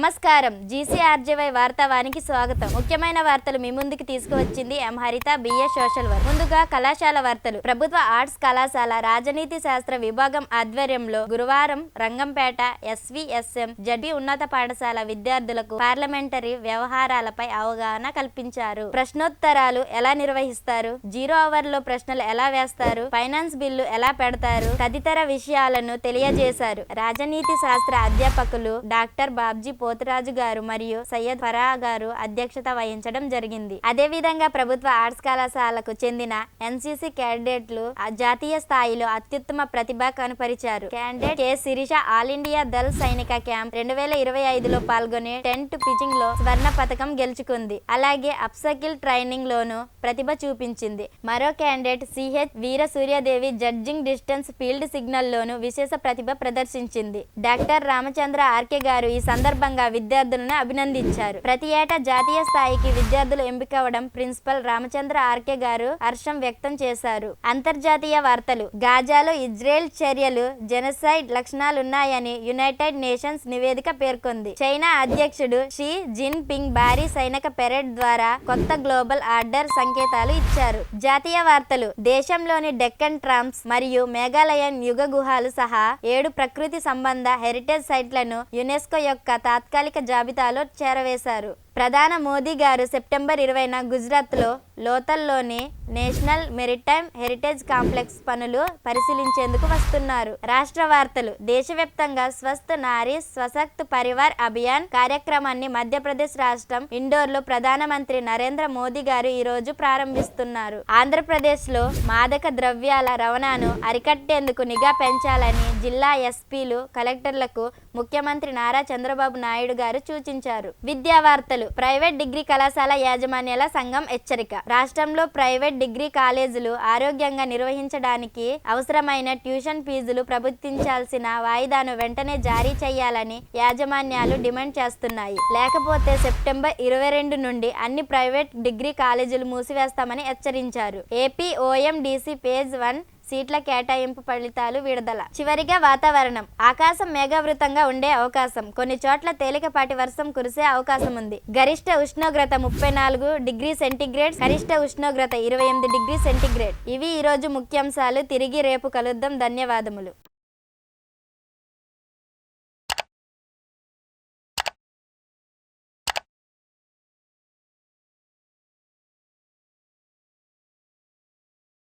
నమస్కారం. జీసీఆర్జేవై వార్తావానికి స్వాగతం. ముఖ్యమైన వార్తలు మీ ముందుకు తీసుకువచ్చింది ఎం హరిత, బిఏ సోషల్ వర్క్. ముందుగా కళాశాల వార్తలు. ప్రభుత్వ ఆర్ట్స్ కళాశాల రాజనీతి శాస్త్ర విభాగం ఆధ్వర్యంలో గురువారం రంగంపేట ఎస్వీఎస్ఎం జడ్పీ ఉన్నత పాఠశాల విద్యార్థులకు పార్లమెంటరీ వ్యవహారాలపై అవగాహన కల్పించారు. ప్రశ్నోత్తరాలు ఎలా నిర్వహిస్తారు, 0 అవర్లో ప్రశ్నలు ఎలా వేస్తారు, ఫైనాన్స్ బిల్లు ఎలా పెడతారు తదితర విషయాలను తెలియజేశారు. రాజనీతి శాస్త్ర అధ్యాపకులు డాక్టర్ బాబ్జీ పోతురాజు గారు మరియు సయ్యద్ ఫరా గారు అధ్యక్షత వహించడం జరిగింది. అదేవిధంగా ప్రభుత్వ ఆర్ట్స్ కళాశాలకు చెందిన ఎన్సీసీ క్యాడెట్లు జాతీయ స్థాయిలో అత్యుత్తమ ప్రతిభ కనపరిచారు. Candidate K Sirisha all India Thal Sainik camp 2025లో పాల్గొని టెంట్ పిచింగ్ లో స్వర్ణ పథకం గెలుచుకుంది. అలాగే అప్సకిల్ ట్రైనింగ్ లోను ప్రతిభ చూపించింది. మరో క్యాండిడేట్ సిహెచ్ వీర Suryadevi judging distance field signal లోను విశేష ప్రతిభ ప్రదర్శించింది. డాక్టర్ రామచంద్ర ఆర్కే గారు ఈ సందర్భంగా విద్యార్థులను అభినందించారు. ప్రతి ఏటా జాతీయ స్థాయికి విద్యార్థులు ఎంపికవడం ప్రిన్సిపల్ రామచంద్ర ఆర్కే గారు హర్షం వ్యక్తం చేశారు. అంతర్జాతీయ వార్తలు. గాజాలో ఇజ్రాయెల్ చర్యలు జెనోసైడ్ లక్షణాలున్నాయని యునైటెడ్ నేషన్స్ నివేదిక పేర్కొంది. చైనా అధ్యక్షుడు షీ జిన్ పింగ్ భారీ సైనిక పెరేడ్ ద్వారా కొత్త గ్లోబల్ ఆర్డర్ సంకేతాలు ఇచ్చారు. జాతీయ వార్తలు. దేశంలోని డెక్కన్ ట్రాంప్స్ మరియు మేఘాలయన్ యుగ గుహలు సహా 7 ప్రకృతి సంబంధ హెరిటేజ్ సైట్లను యునెస్కో యొక్క తాత్కాలిక జాబితాలో చేరవేశారు. ప్రధాని మోదీ గారు సెప్టెంబర్ 20న గుజరాత్లో లోథల్లోని నేషనల్ మెరిటైమ్ హెరిటేజ్ కాంప్లెక్స్ పనులు పరిశీలించేందుకు వస్తున్నారు. రాష్ట్ర వార్తలు. దేశవ్యాప్తంగా స్వస్థ్ నారీ స్వశక్త్ పరివార్ అభియాన్ కార్యక్రమాన్ని మధ్యప్రదేశ్ రాష్ట్రం ఇండోర్లో ప్రధానమంత్రి నరేంద్ర మోదీ గారు ఈ రోజు ప్రారంభిస్తున్నారు. ఆంధ్రప్రదేశ్లో మాదక ద్రవ్యాల రవాణాను అరికట్టేందుకు నిఘా పెంచాలని జిల్లా ఎస్పీలు కలెక్టర్లకు ముఖ్యమంత్రి నారా చంద్రబాబు నాయుడు గారు సూచించారు. విద్యా వార్తలు. ప్రైవేట్ డిగ్రీ కళాశాల యాజమాన్యాల సంఘం హెచ్చరిక. రాష్ట్రంలో ప్రైవేట్ డిగ్రీ కాలేజీలు ఆరోగ్యంగా నిర్వహించడానికి అవసరమైన ట్యూషన్ ఫీజులు ప్రభుత్వించాల్సిన వాయిదాను వెంటనే జారీ చేయాలని యాజమాన్యాలు డిమాండ్ చేస్తున్నాయి. లేకపోతే సెప్టెంబర్ 22 నుండి అన్ని ప్రైవేట్ డిగ్రీ కాలేజీలు మూసివేస్తామని హెచ్చరించారు. ఏపీ ఓఎండీసీ ఫేజ్ 1 సీట్ల కేటాయింపు ఫలితాలు విడుదల. చివరిగా వాతావరణం. ఆకాశం మేఘావృతంగా ఉండే అవకాశం. కొన్ని చోట్ల తేలికపాటి వర్షం కురిసే అవకాశం ఉంది. గరిష్ట ఉష్ణోగ్రత 34 డిగ్రీ సెంటీగ్రేడ్, గరిష్ట ఉష్ణోగ్రత 28 డిగ్రీ సెంటీగ్రేడ్. ఇవి ఈరోజు ముఖ్యాంశాలు. తిరిగి రేపు కలుద్దాం. ధన్యవాదములు.